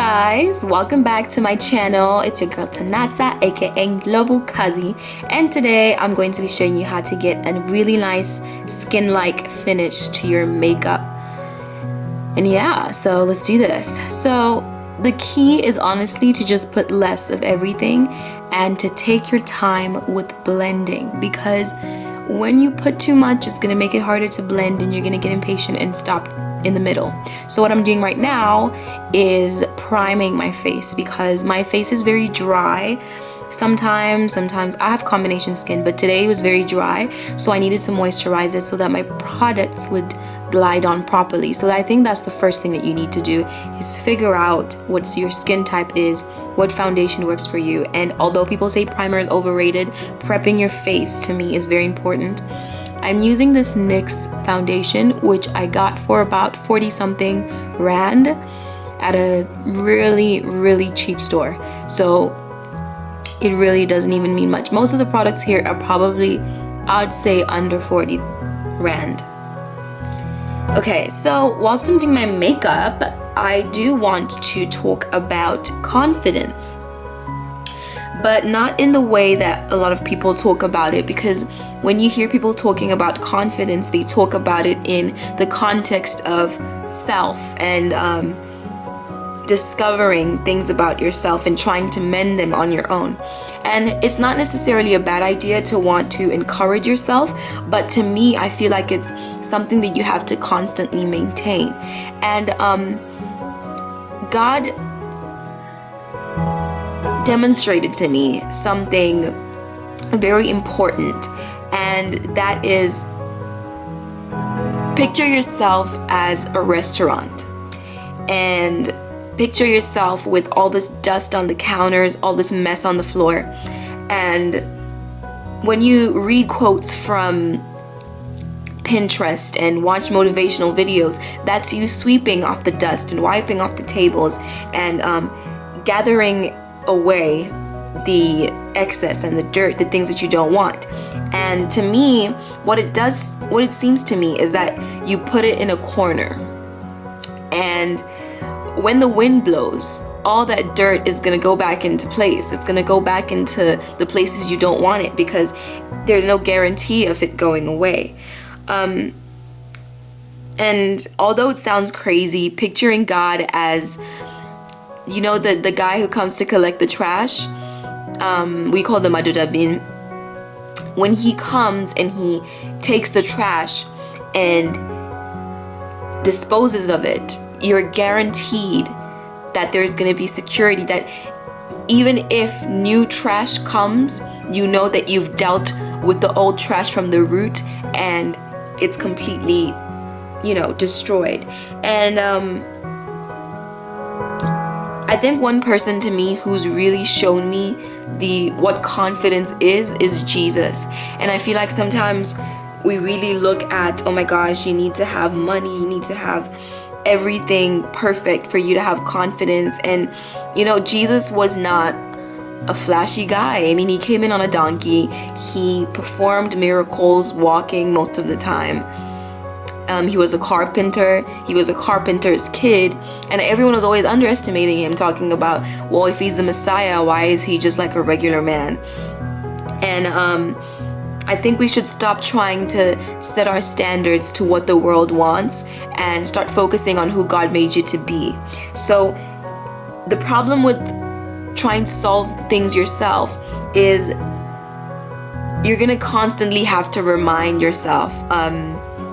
guys, welcome back to my channel. It's your girl Tanatsa, aka Global Kazi, and today I'm going to be showing you how to get a really nice skin-like finish to your makeup. And yeah, so let's do this. So the key is honestly to just put less of everything and to take your time with blending, because when you put too much, it's gonna make it harder to blend and you're gonna get impatient and stop in the middle. So what I'm doing right now is priming my face, because my face is very dry. Sometimes I have combination skin, but today it was very dry, so I needed to moisturize it so that my products would glide on properly. So I think that's the first thing that you need to do, is figure out what your skin type is, what foundation works for you. And although people say primer is overrated, prepping your face to me is very important. I'm using this NYX foundation, which I got for about 40 something rand at a really cheap store. So it really doesn't even mean much. Most of the products here are probably, I'd say, under 40 rand. Okay, so whilst I'm doing my makeup, I do want to talk about confidence, but not in the way that a lot of people talk about it, because when you hear people talking about confidence, they talk about it in the context of self and discovering things about yourself and trying to mend them on your own. And it's not necessarily a bad idea to want to encourage yourself, but to me, I feel like it's something that you have to constantly maintain. And God demonstrated to me something very important, and that is, picture yourself as a restaurant, and picture yourself with all this dust on the counters, all this mess on the floor. And when you read quotes from Pinterest and watch motivational videos, that's you sweeping off the dust and wiping off the tables and gathering away the excess and the dirt, the things that you don't want. And to me, what it seems to me is that you put it in a corner, and when the wind blows, all that dirt is gonna go back into place. It's gonna go back into the places you don't want it, because there's no guarantee of it going away. And although it sounds crazy, picturing God as, you know, the guy who comes to collect the trash, we call them adudabin. When he comes and he takes the trash and disposes of it, you're guaranteed that there's going to be security, that even if new trash comes, you know that you've dealt with the old trash from the root and it's completely, you know, destroyed. And I think one person to me who's really shown me what confidence is Jesus. And I feel like sometimes we really look at, oh my gosh, you need to have money, you need to have everything perfect for you to have confidence. And you know, Jesus was not a flashy guy. I mean, he came in on a donkey, he performed miracles walking most of the time. He was a carpenter, he was a carpenter's kid, and everyone was always underestimating him, talking about, well, if he's the Messiah, why is he just like a regular man? And I think we should stop trying to set our standards to what the world wants and start focusing on who God made you to be. So the problem with trying to solve things yourself is you're gonna constantly have to remind yourself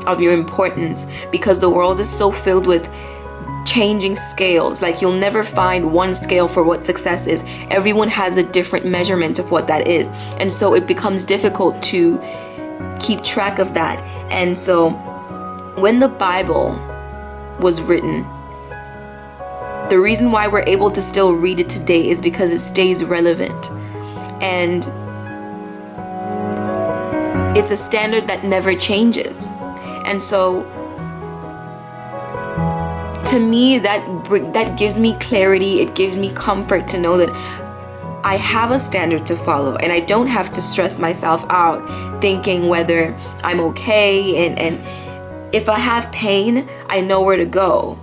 of your importance, because the world is so filled with changing scales. Like, you'll never find one scale for what success is. Everyone has a different measurement of what that is, and so it becomes difficult to keep track of that. And so when the Bible was written, the reason why we're able to still read it today is because it stays relevant, and it's a standard that never changes. And so to me, that gives me clarity, it gives me comfort to know that I have a standard to follow, and I don't have to stress myself out thinking whether I'm okay, and if I have pain, I know where to go.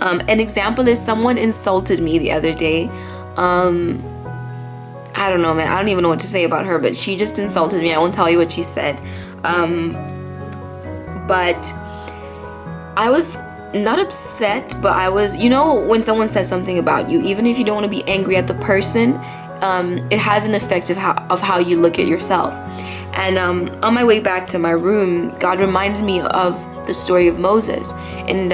An example is someone insulted me the other day. I don't know, man. I don't even know what to say about her, but she just insulted me. I won't tell you what she said. But I was not upset, but I was, when someone says something about you, even if you don't want to be angry at the person, it has an effect of how you look at yourself. And on my way back to my room, God reminded me of the story of Moses. And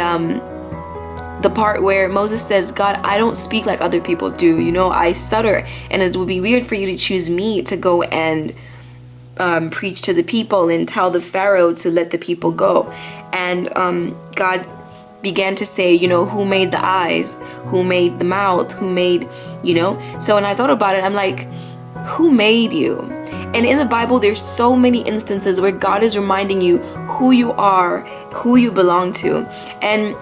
the part where Moses says, God, I don't speak like other people do. I stutter. And it would be weird for you to choose me to go and preach to the people and tell the Pharaoh to let the people go. And God began to say, who made the eyes? Who made the mouth? Who made, So when I thought about it, I'm like, who made you? And in the Bible, there's so many instances where God is reminding you who you are, who you belong to. And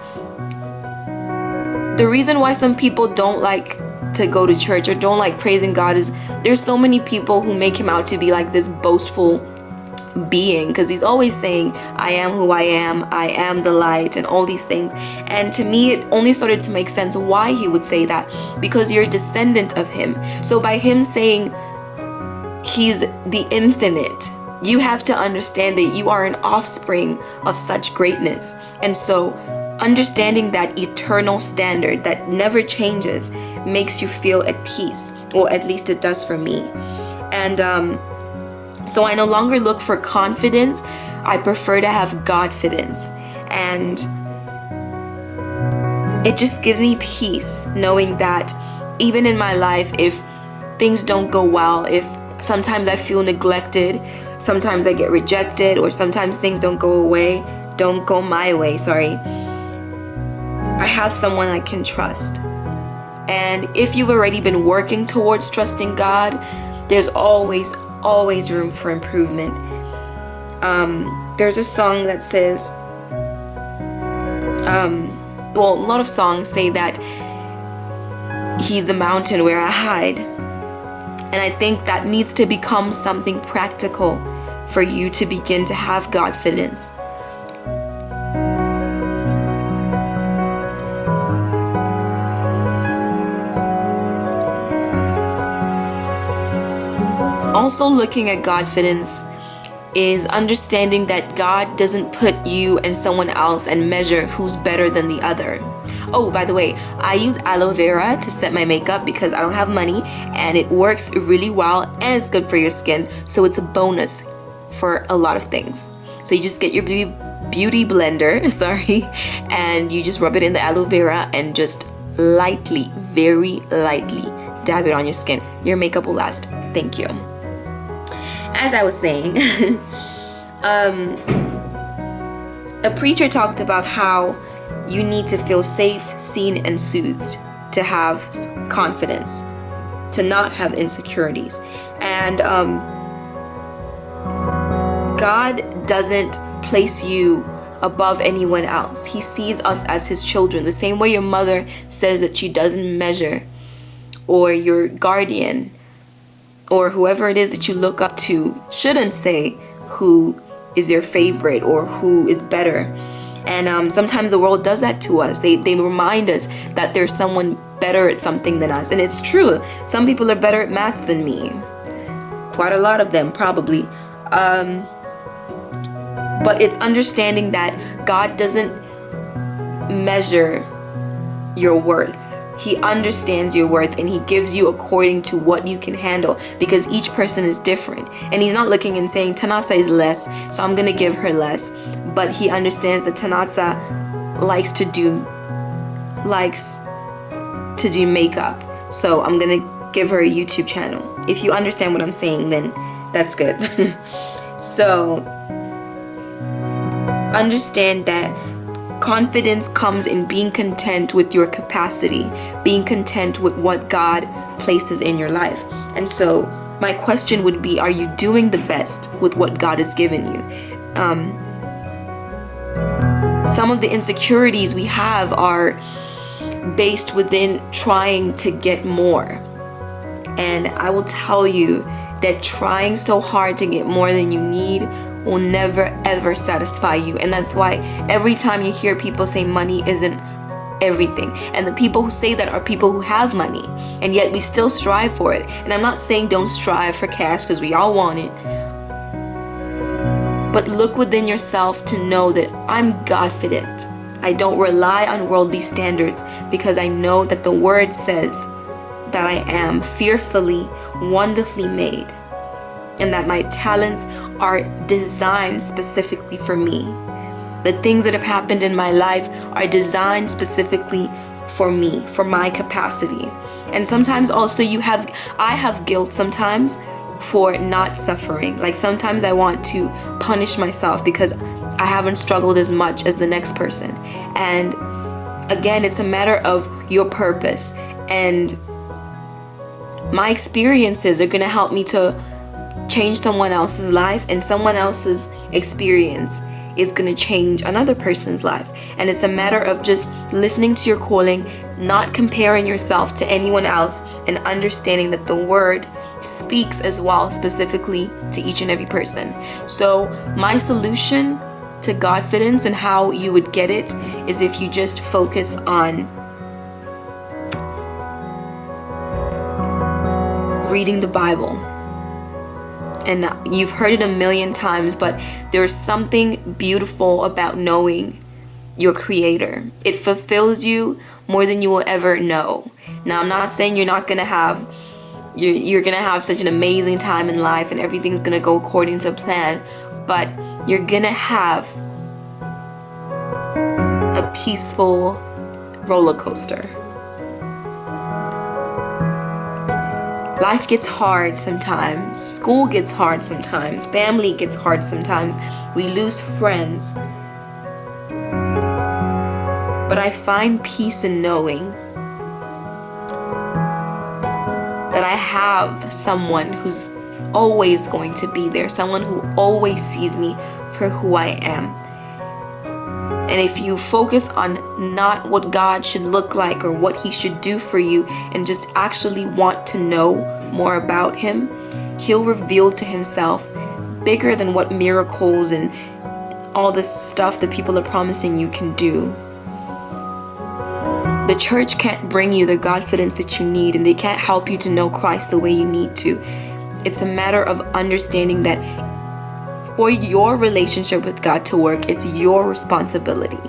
the reason why some people don't like to go to church or don't like praising God is there's so many people who make him out to be like this boastful being, because he's always saying, I am who I am the light, and all these things. And to me, it only started to make sense why he would say that, because you're a descendant of him. So by him saying he's the infinite, you have to understand that you are an offspring of such greatness. And so understanding that eternal standard that never changes makes you feel at peace, or at least it does for me. And so I no longer look for confidence. I prefer to have Godfidence. And it just gives me peace knowing that even in my life, if things don't go well, if sometimes I feel neglected, sometimes I get rejected, or sometimes things don't go my way, I have someone I can trust. And if you've already been working towards trusting God, there's always room for improvement. There's a song that says, a lot of songs say that he's the mountain where I hide. And I think that needs to become something practical for you to begin to have Godfidence. Also, looking at Godfidence is understanding that God doesn't put you and someone else and measure who's better than the other. Oh, by the way, I use aloe vera to set my makeup because I don't have money, and it works really well and it's good for your skin. So it's a bonus for a lot of things. So you just get your beauty blender, and you just rub it in the aloe vera and just lightly, very lightly dab it on your skin. Your makeup will last. Thank you. As I was saying, a preacher talked about how you need to feel safe, seen, and soothed to have confidence, to not have insecurities. And God doesn't place you above anyone else. He sees us as his children. The same way your mother says that she doesn't measure, or your guardian, or whoever it is that you look up to shouldn't say who is your favorite or who is better. And sometimes the world does that to us. They remind us that there's someone better at something than us. And it's true. Some people are better at math than me. Quite a lot of them, probably. But it's understanding that God doesn't measure your worth. He understands your worth, and he gives you according to what you can handle, because each person is different. And he's not looking and saying Tanatsa is less, so I'm gonna give her less. But he understands that Tanatsa likes to do makeup, so I'm gonna give her a YouTube channel. If you understand what I'm saying, then that's good. So understand that confidence comes in being content with your capacity, being content with what God places in your life. And so my question would be, are you doing the best with what God has given you? Some of the insecurities we have are based within trying to get more. And I will tell you that trying so hard to get more than you need will never ever satisfy you. And that's why every time you hear people say money isn't everything. And the people who say that are people who have money, and yet we still strive for it. And I'm not saying don't strive for cash, because we all want it. But look within yourself to know that I'm Godfident. I don't rely on worldly standards, because I know that the word says that I am fearfully, wonderfully made, and that my talents are designed specifically for me. The things that have happened in my life are designed specifically for me, for my capacity. And sometimes also I have guilt sometimes for not suffering. Like sometimes I want to punish myself because I haven't struggled as much as the next person. And again, it's a matter of your purpose. And my experiences are going to help me to change someone else's life, and someone else's experience is going to change another person's life. And it's a matter of just listening to your calling, not comparing yourself to anyone else, and understanding that the word speaks as well, specifically to each and every person. So my solution to Godfidence and how you would get it is if you just focus on reading the Bible. And you've heard it a million times, but there's something beautiful about knowing your Creator. It fulfills you more than you will ever know. Now, I'm not saying you're gonna have such an amazing time in life and everything's gonna go according to plan, but you're gonna have a peaceful roller coaster. Life gets hard sometimes. School gets hard sometimes. Family gets hard sometimes. We lose friends. But I find peace in knowing that I have someone who's always going to be there, someone who always sees me for who I am. And if you focus on not what God should look like or what He should do for you, and just actually want to know more about Him, He'll reveal to Himself bigger than what miracles and all this stuff that people are promising you can do. The church can't bring you the Godfidence that you need, and they can't help you to know Christ the way you need to. It's a matter of understanding that for your relationship with God to work, it's your responsibility.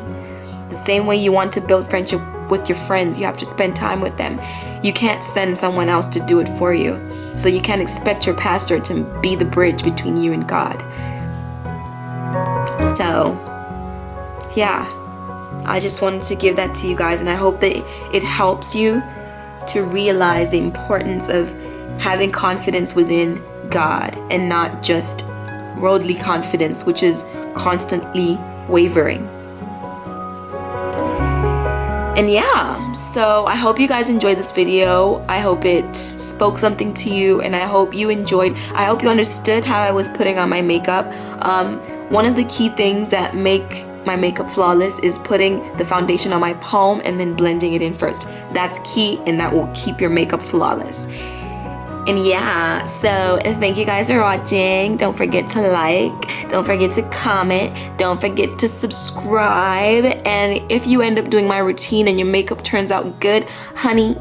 The same way you want to build friendship with your friends, you have to spend time with them. You can't send someone else to do it for you. So you can't expect your pastor to be the bridge between you and God. So, yeah, I just wanted to give that to you guys, and I hope that it helps you to realize the importance of having confidence within God and not just worldly confidence, which is constantly wavering. And yeah, so I hope you guys enjoyed this video. I hope it spoke something to you, and I hope you enjoyed. I hope you understood how I was putting on my makeup. One of the key things that make my makeup flawless is putting the foundation on my palm and then blending it in first. That's key, and that will keep your makeup flawless. And yeah, so thank you guys for watching. Don't forget to like, don't forget to comment, don't forget to subscribe. And if you end up doing my routine and your makeup turns out good, honey,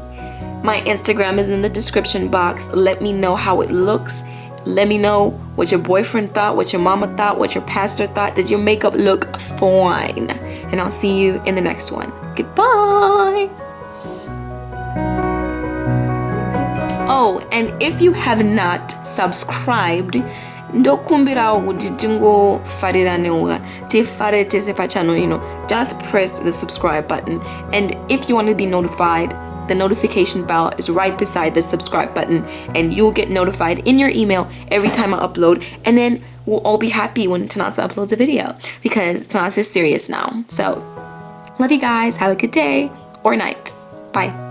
my Instagram is in the description box. Let me know how it looks. Let me know what your boyfriend thought, what your mama thought, what your pastor thought. Did your makeup look fine? And I'll see you in the next one. Goodbye. Oh, and if you have not subscribed, ndokumbira kuti tingofarirane tifaretese pachano, just press the subscribe button. And if you want to be notified, the notification bell is right beside the subscribe button, and you'll get notified in your email every time I upload. And then we'll all be happy when Tanatsa uploads a video, because Tanatsa is serious now. So love you guys, have a good day or night. Bye.